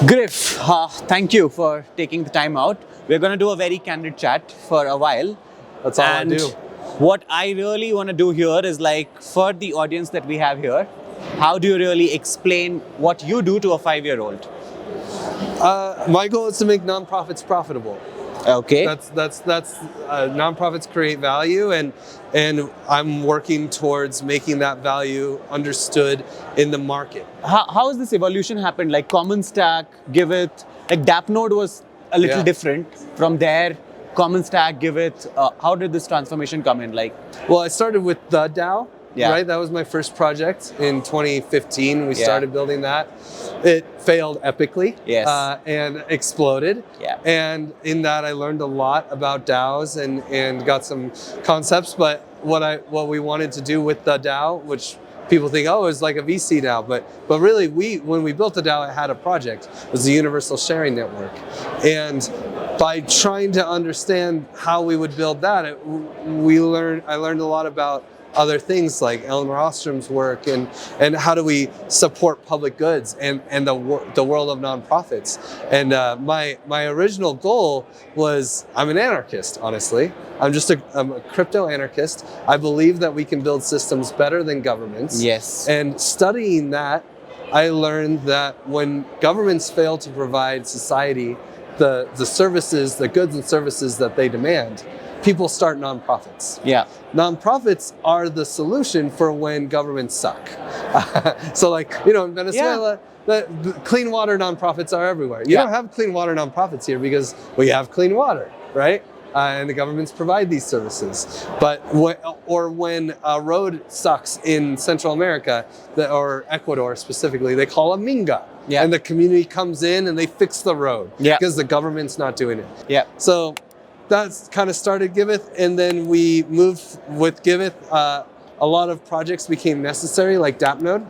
Griff, thank you for taking the time out. We're going to do a very candid chat for a while. That's all I do. What I really want to do here is, like, for the audience that we have here, how do you really explain what you do to a 5-year-old? My goal is to make nonprofits profitable. Okay. That's nonprofits create value, and I'm working towards making that value understood in the market. How has this evolution happened? Like Common Stack, Giveth, like DAppNode was a little different from there. Common Stack, Giveth, how did this transformation come in? Well, I started with the DAO. Yeah. Right, that was my first project in 2015. We started building that. It failed epically. Yes. And exploded. Yeah. And in that, I learned a lot about DAOs and got some concepts. But what we wanted to do with the DAO, which people think, oh, it's like a VC DAO, but really, when we built the DAO, it had a project. It was the Universal Sharing Network, and by trying to understand how we would build that, I learned a lot about other things like Elinor Ostrom's work and how do we support public goods and the world of nonprofits. And my original goal was, I'm an anarchist, honestly. I'm a crypto anarchist. I believe that we can build systems better than governments. Yes. And studying that, I learned that when governments fail to provide society the services, the goods and services that they demand, people start nonprofits. Yeah. Nonprofits are the solution for when governments suck. So in Venezuela, the clean water nonprofits are everywhere. You don't have clean water nonprofits here because we have clean water, right? And the governments provide these services. But when a road sucks in Central America, or Ecuador specifically, they call a minga. Yeah. And the community comes in and they fix the road because the government's not doing it. Yeah. So that's kind of started Giveth, and then we moved with Giveth. A lot of projects became necessary, like DAppNode.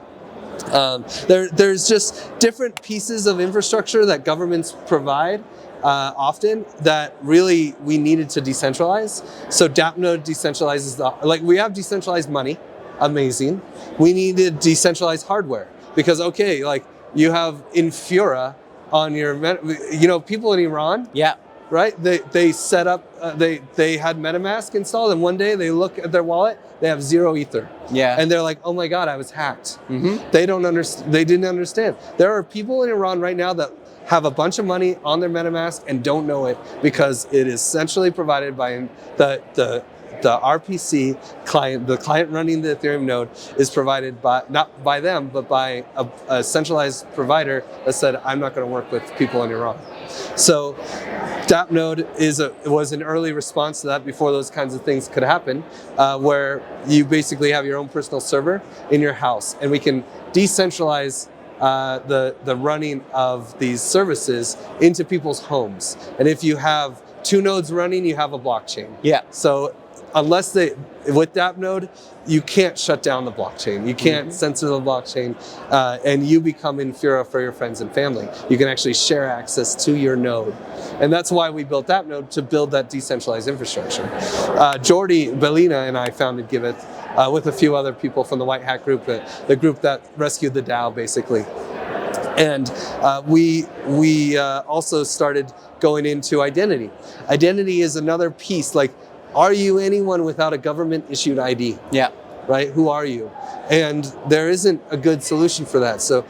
There's just different pieces of infrastructure that governments provide often that really we needed to decentralize. So DAppNode decentralizes we have decentralized money, amazing. We needed decentralized hardware because you have Infura on your, people in Iran. Yeah. Right? They set up, they had MetaMask installed, and one day they look at their wallet, they have 0 Ether. Yeah. And they're like, oh my God, I was hacked. Mm-hmm. They didn't understand. There are people in Iran right now that have a bunch of money on their MetaMask and don't know it because it is essentially provided by the RPC client. The client running the Ethereum node is provided not by them, but by a centralized provider that said, I'm not going to work with people in Iran. So DAppNode was an early response to that before those kinds of things could happen, where you basically have your own personal server in your house, and we can decentralize the running of these services into people's homes. And if you have 2 nodes running, you have a blockchain. Yeah. So with DAppNode, you can't shut down the blockchain. You can't censor the blockchain, and you become Infura for your friends and family. You can actually share access to your node. And that's why we built DAppNode, to build that decentralized infrastructure. Jordi Bellina and I founded Giveth with a few other people from the White Hat group, the group that rescued the DAO, basically. And we also started going into identity. Identity is another piece, are you anyone without a government-issued ID? Yeah. Right? Who are you? And there isn't a good solution for that. So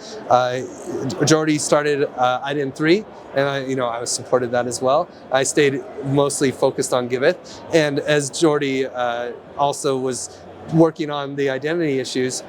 Jordi started IDEN3, and I supported that as well. I stayed mostly focused on Giveth. And as Jordi also was working on the identity issues,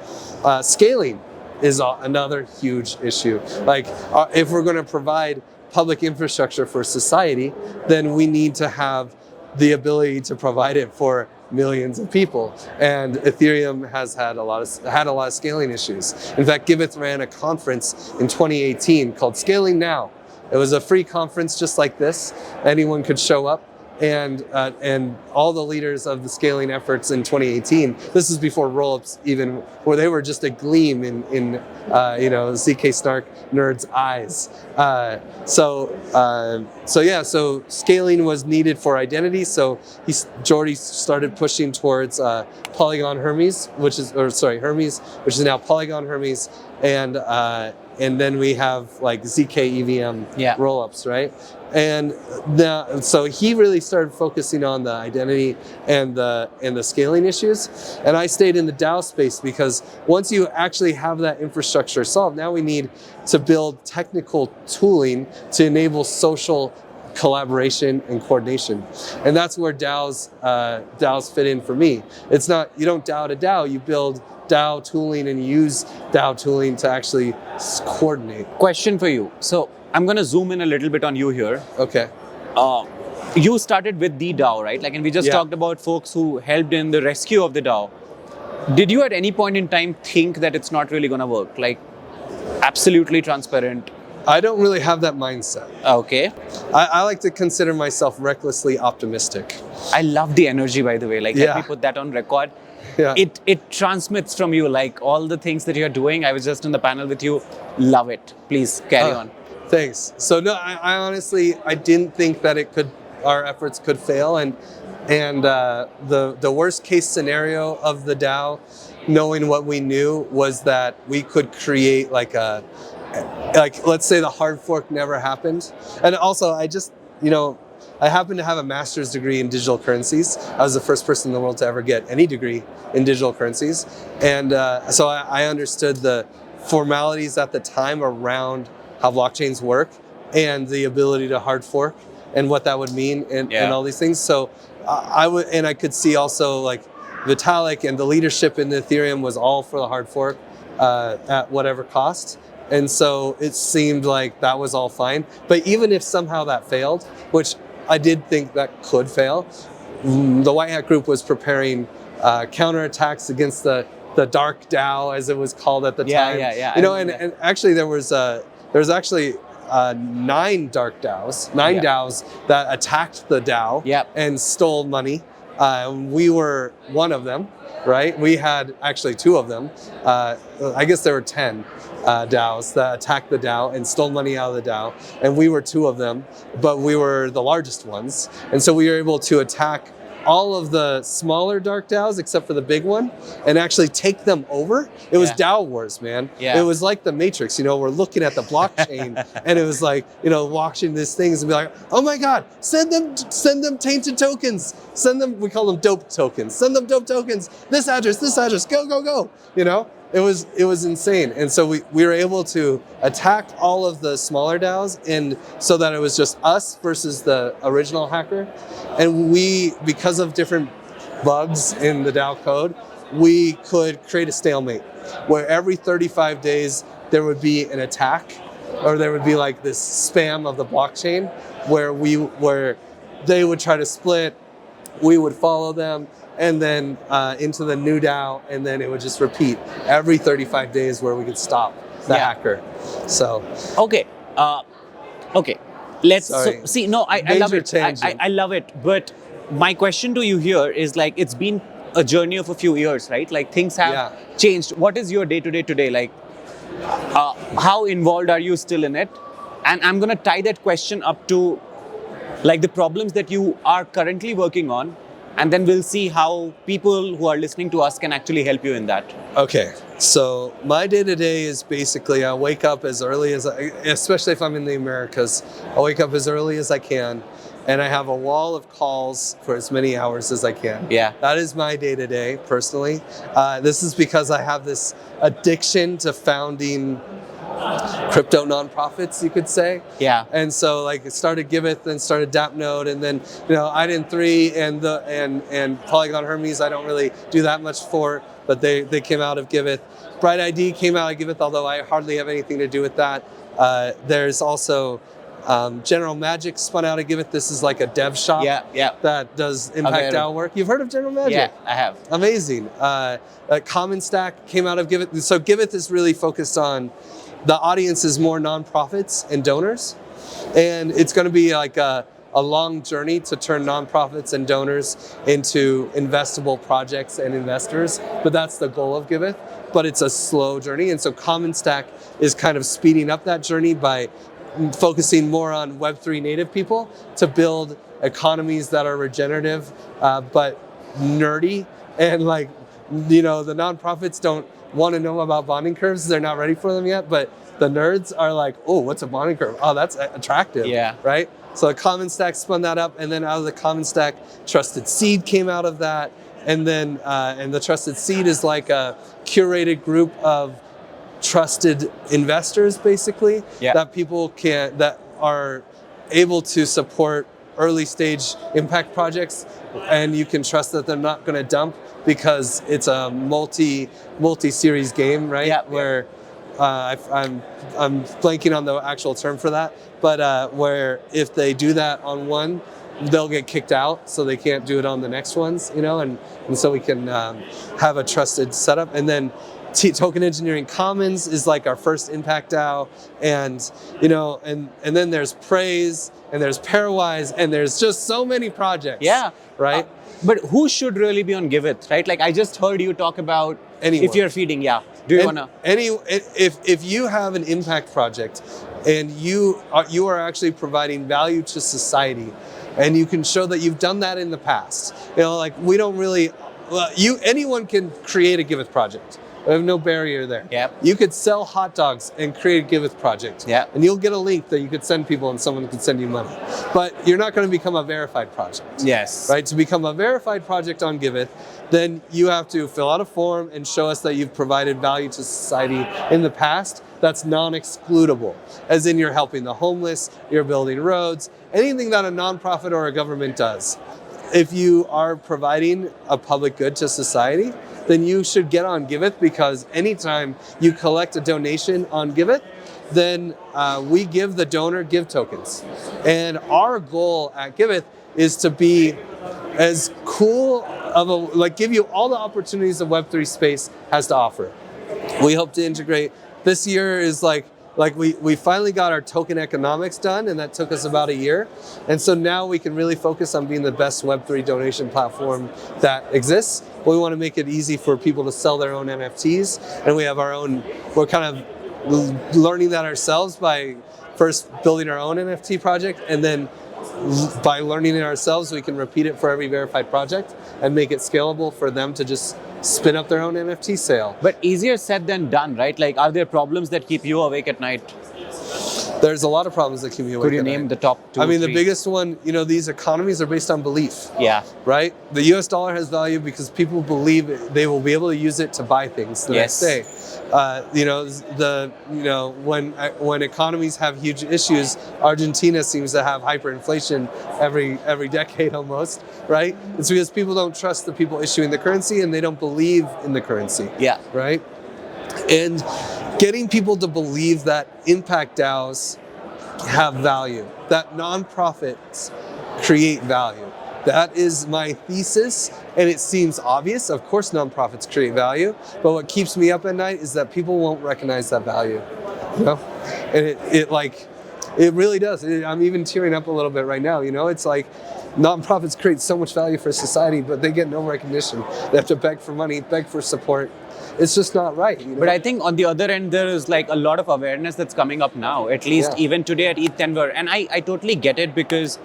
scaling is another huge issue. If we're going to provide public infrastructure for society, then we need to have the ability to provide it for millions of people, and Ethereum has had a lot of scaling issues. In fact, Giveth ran a conference in 2018 called Scaling Now. It was a free conference just like this. Anyone could show up, and all the leaders of the scaling efforts in 2018. This is before rollups even, where they were just a gleam in ZK Snark nerds' eyes. So scaling was needed for identity. So Jordi started pushing towards Polygon Hermes, which is now Polygon Hermes, and and then we have like ZK EVM Yeah. rollups, right? And so he really started focusing on the identity and the scaling issues, and I stayed in the DAO space because once you actually have that infrastructure solved, now we need to build technical tooling to enable social collaboration and coordination, and that's where DAOs fit in for me. It's not, you don't DAO to DAO, you build DAO tooling and use DAO tooling to actually coordinate. Question for you. So I'm going to zoom in a little bit on you here. Okay. You started with the DAO, right? Like, and we just Yeah. talked about folks who helped in the rescue of the DAO. Did you at any point in time think that it's not really going to work? Like, absolutely transparent. I don't really have that mindset. Okay. I like to consider myself recklessly optimistic. I love the energy, by the way. Like, let Yeah. me put that on record. Yeah. It transmits from you, like all the things that you're doing. I was just in the panel with you. Love it. Please carry on. Thanks. So no, I honestly, I didn't think that our efforts could fail, and the worst case scenario of the DAO, knowing what we knew, was that we could create like let's say the hard fork never happened. And also, I happen to have a master's degree in digital currencies. I was the first person in the world to ever get any degree in digital currencies, and so I understood the formalities at the time around how blockchains work and the ability to hard fork and what that would mean and all these things. So I could see also like Vitalik and the leadership in Ethereum was all for the hard fork at whatever cost. And so it seemed like that was all fine. But even if somehow that failed, which I did think that could fail, the White Hat Group was preparing counterattacks against the dark DAO, as it was called at the time. And actually there was actually 9 dark DAOs, 9 DAOs that attacked the DAO and stole money. We were one of them, right? We had actually 2 of them. I guess there were 10 DAOs that attacked the DAO and stole money out of the DAO, and we were 2 of them, but we were the largest ones. And so we were able to attack all of the smaller dark DAOs except for the big one and actually take them over. It was DAO wars, man. It was like the Matrix, we're looking at the blockchain and it was like, watching these things and be like, oh my God, send them tainted tokens. We call them dope tokens. Send them dope tokens. This address, go. It was insane. And so we were able to attack all of the smaller DAOs, and so that it was just us versus the original hacker. And because of different bugs in the DAO code, we could create a stalemate where every 35 days there would be an attack, or there would be like this spam of the blockchain where they would try to split, we would follow them, and then into the new DAO, and then it would just repeat every 35 days where we could stop the hacker. So okay. Let's Sorry. I love it. I love it. But my question to you here is, like, it's been a journey of a few years, right? Like, things have changed. What is your day-to-day today? Like, how involved are you still in it? And I'm going to tie that question up to like the problems that you are currently working on, and then we'll see how people who are listening to us can actually help you in that. Okay, so my day-to-day is basically I wake up as early as especially if I'm in the Americas, I wake up as early as I can, and I have a wall of calls for as many hours as I can. Yeah. That is my day-to-day personally. This is because I have this addiction to founding crypto nonprofits, you could say. Yeah. And so like it started Giveth, then started DAppNode, and then IDEN 3 and Polygon Hermes I don't really do that much for, but they came out of Giveth. Bright ID came out of Giveth, although I hardly have anything to do with that. There's also General Magic spun out of Giveth. This is like a dev shop that does impact DAO work. You've heard of General Magic? Yeah, I have. Amazing. Common Stack came out of Giveth. So Giveth is really focused on the audience is more nonprofits and donors. And it's going to be like a long journey to turn nonprofits and donors into investable projects and investors. But that's the goal of Giveth. But it's a slow journey. And so Common Stack is kind of speeding up that journey by focusing more on Web3 native people to build economies that are regenerative, but nerdy. And like, the nonprofits don't want to know about bonding curves. They're not ready for them yet, but The nerds are like, oh, what's a bonding curve? Oh, that's attractive. Yeah. Right? So the Common Stack spun that up, and then out of the Common Stack, Trusted Seed came out of that. And then, and the Trusted Seed is like a curated group of trusted investors, basically, that are able to support early stage impact projects, and you can trust that they're not going to dump because it's a multi-series game, right? Yeah. Where I'm blanking on the actual term for that, but where if they do that on one, they'll get kicked out, so they can't do it on the next ones, and so we can have a trusted setup. And then Token Engineering Commons is like our first impact DAO, and and then there's Praise, and there's Pairwise, and there's just so many projects. Yeah. Right? But who should really be on Giveth, right? Like I just heard you talk about if you're feeding, Do you wanna? If you have an impact project and you are actually providing value to society, and you can show that you've done that in the past, we don't really. Anyone can create a Giveth project. We have no barrier there. Yep. You could sell hot dogs and create a Giveth project. Yep. And you'll get a link that you could send people, and someone could send you money. But you're not going to become a verified project. Yes. Right? To become a verified project on Giveth, then you have to fill out a form and show us that you've provided value to society in the past. That's non-excludable, as in you're helping the homeless, you're building roads, anything that a nonprofit or a government does. If you are providing a public good to society, then you should get on Giveth, because anytime you collect a donation on Giveth, then we give the donor Give tokens. And our goal at Giveth is to be as cool of give you all the opportunities the Web3 space has to offer. We hope to integrate. This year is we finally got our token economics done, and that took us about a year. And so now we can really focus on being the best Web3 donation platform that exists. We want to make it easy for people to sell their own NFTs. And we have we're kind of learning that ourselves by first building our own NFT project, and then by learning it ourselves, we can repeat it for every verified project and make it scalable for them to just spin up their own NFT sale. But easier said than done, right? Like, are there problems that keep you awake at night? There's a lot of problems that keep me awake. Could you name the top two? The biggest one, these economies are based on belief. Yeah. Right? The US dollar has value because people believe they will be able to use it to buy things the next day. When economies have huge issues, Argentina seems to have hyperinflation every decade almost, right? It's because people don't trust the people issuing the currency, and they don't believe in the currency. Yeah. Right? And getting people to believe that impact DAOs have value, that nonprofits create value. That is my thesis, and it seems obvious. Of course, nonprofits create value, but what keeps me up at night is that people won't recognize that value. And it really does. I'm even tearing up a little bit right now. It's like nonprofits create so much value for society, but they get no recognition. They have to beg for money, beg for support. It's just not right. But I think on the other end, there is a lot of awareness that's coming up now, at least even today at ETH Denver. And I totally get it, because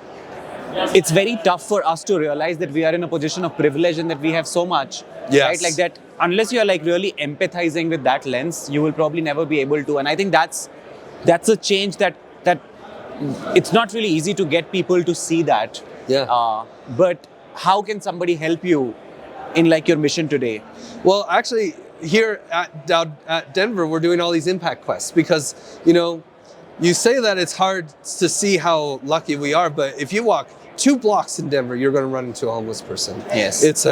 it's very tough for us to realize that we are in a position of privilege and that we have so much. Yes. Right? Like that, unless you're really empathizing with that lens, you will probably never be able to. And I think that's a change that it's not really easy to get people to see that. Yeah. But how can somebody help you in your mission today? Well, actually, here at Denver, we're doing all these impact quests because, you say that it's hard to see how lucky we are, but if you walk 2 blocks in Denver, you're going to run into a homeless person. Yes. It's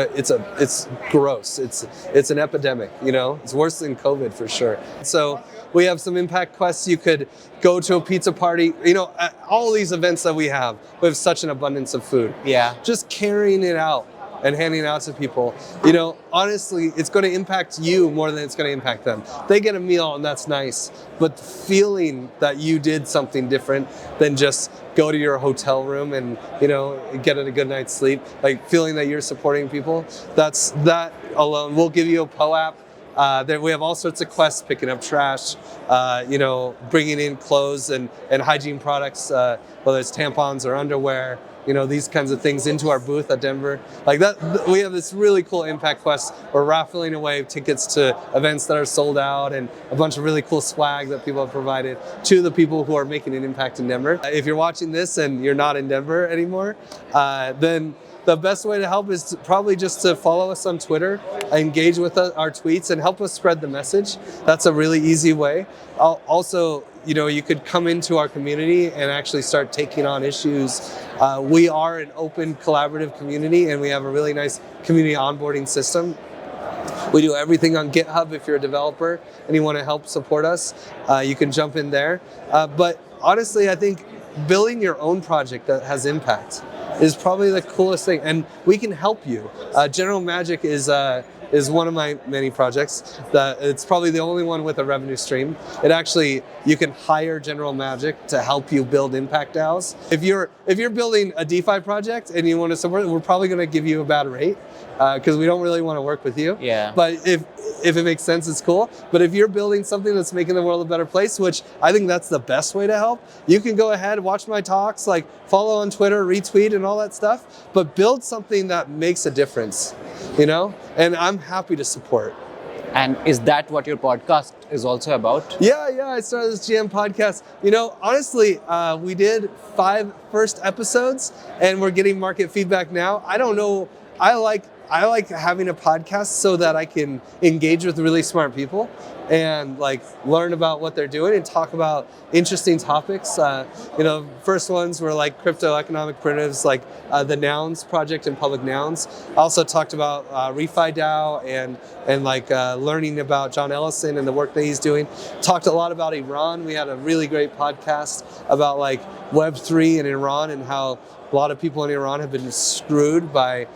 gross. It's an epidemic, It's worse than COVID for sure. So we have some impact quests. You could go to a pizza party, at all these events that we have such an abundance of food. Yeah. Just carrying it out and handing it out to people, honestly, it's going to impact you more than it's going to impact them. They get a meal, and that's nice, but feeling that you did something different than just go to your hotel room and get a good night's sleep, feeling that you're supporting people, that alone. We'll give you a PO app We have all sorts of quests, picking up trash, bringing in clothes and hygiene products, whether it's tampons or underwear, these kinds of things into our booth at Denver. Like that, we have this really cool impact quest. We're raffling away tickets to events that are sold out and a bunch of really cool swag that people have provided to the people who are making an impact in Denver. If you're watching this and you're not in Denver anymore, then the best way to help is probably just to follow us on Twitter, engage with our tweets, and help us spread the message. That's a really easy way. Also, you could come into our community and actually start taking on issues. We are an open, collaborative community, and we have a really nice community onboarding system. We do everything on GitHub. If you're a developer and you want to help support us, you can jump in there. But honestly, I think building your own project that has impact is probably the coolest thing, and we can help you. General Magic is one of my many projects. It's probably the only one with a revenue stream. You can hire General Magic to help you build impact DAOs. If you're building a DeFi project and you want to support it, we're probably going to give you a bad rate because we don't really want to work with you. Yeah. But if it makes sense, it's cool. But if you're building something that's making the world a better place, which I think that's the best way to help, you can go ahead, watch my talks, follow on Twitter, retweet and all that stuff, but build something that makes a difference, and I'm happy to support. And is that what your podcast is also about? Yeah, I started this GM podcast. Honestly, we did 5 first episodes and we're getting market feedback now. I don't know, I like having a podcast so that I can engage with really smart people and learn about what they're doing and talk about interesting topics. First ones were crypto economic primitives, the Nouns project and public nouns. I also talked about Refi DAO and learning about John Ellison and the work that he's doing. Talked a lot about Iran. We had a really great podcast about Web3 in Iran and how a lot of people in Iran have been screwed by,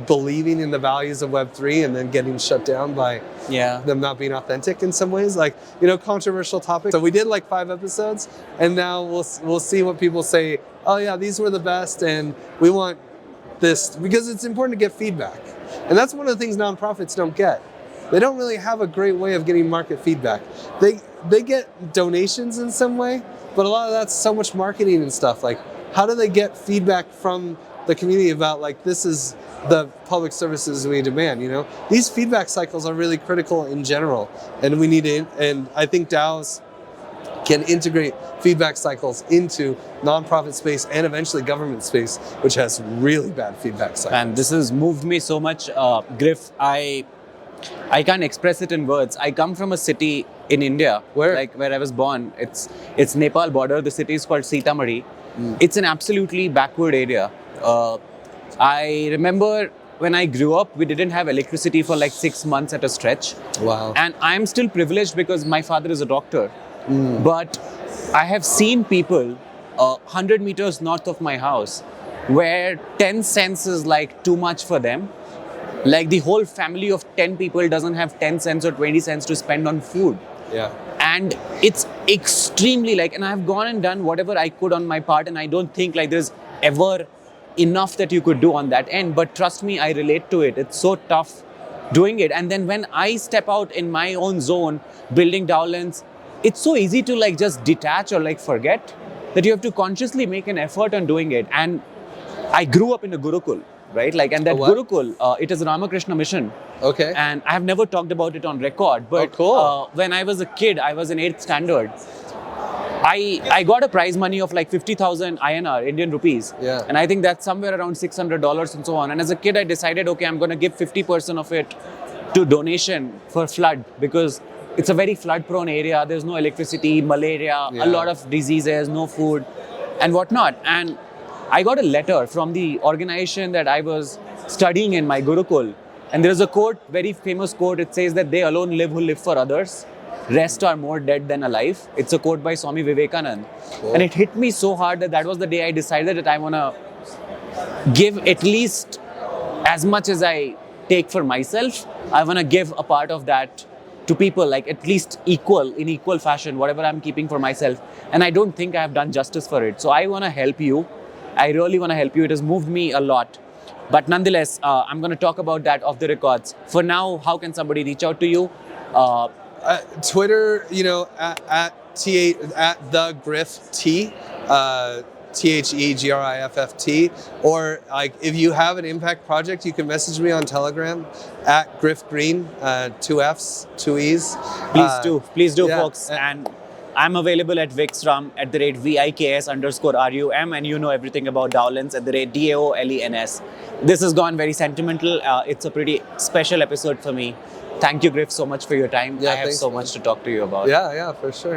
believing in the values of Web3 and then getting shut down by them not being authentic in some ways, controversial topics. So we did 5 episodes, and now we'll see what people say. Oh yeah, these were the best, and we want this, because it's important to get feedback. And that's one of the things nonprofits don't get. They don't really have a great way of getting market feedback. They get donations in some way, but a lot of that's so much marketing and stuff. How do they get feedback from the community about this is the public services we demand? These feedback cycles are really critical in general, and we need it. And I think DAOs can integrate feedback cycles into nonprofit space and eventually government space, which has really bad feedback cycles. And this has moved me so much, Griff. I can't express it in words. I come from a city in India, where I was born. It's Nepal border. The city is called Sitamarhi. It's an absolutely backward area. I remember when I grew up, we didn't have electricity for 6 months at a stretch. Wow. And I'm still privileged because my father is a doctor. But I have seen people 100 meters north of my house where 10 cents is too much for them. The whole family of 10 people doesn't have 10 cents or 20 cents to spend on food. Yeah. And it's extremely and I've gone and done whatever I could on my part, and I don't think there's ever enough that you could do on that end. But trust me, I relate to it. It's so tough doing it. And then when I step out in my own zone, building DaoLens, it's so easy to just detach or forget that you have to consciously make an effort on doing it. And I grew up in a Gurukul, right? And that Gurukul, it is a Ramakrishna mission. Okay. And I have never talked about it on record, but cool. When I was a kid, I was in 8th standard. I got a prize money of 50,000 INR, Indian rupees. Yeah. And I think that's somewhere around $600 and so on. And as a kid, I decided, okay, I'm going to give 50% of it to donation for flood, because it's a very flood-prone area. There's no electricity, malaria, a lot of diseases, no food, and whatnot. And I got a letter from the organization that I was studying in, my Gurukul. And there's a quote, very famous quote. It says that they alone live who live for others. Rest are more dead than alive. It's a quote by Swami Vivekananda. Cool. And it hit me so hard that was the day I decided that I want to give at least as much as I take for myself. I want to give a part of that to people, at least in equal fashion, whatever I'm keeping for myself. And I don't think I have done justice for it. So I want to help you. I really want to help you. It has moved me a lot. But nonetheless, I'm going to talk about that off the records. For now, how can somebody reach out to you? Twitter, at the Griff T. TheGrifft, or like if you have an impact project, you can message me on Telegram at Griff Green, 2 F's, 2 E's. Please do, folks. And I'm available at Viksram @VIKS_RUM, and you know everything about DaoLens @DaoLens. This has gone very sentimental. It's a pretty special episode for me. Thank you, Griff, so much for your time. I have so much to talk to you about. Yeah, for sure.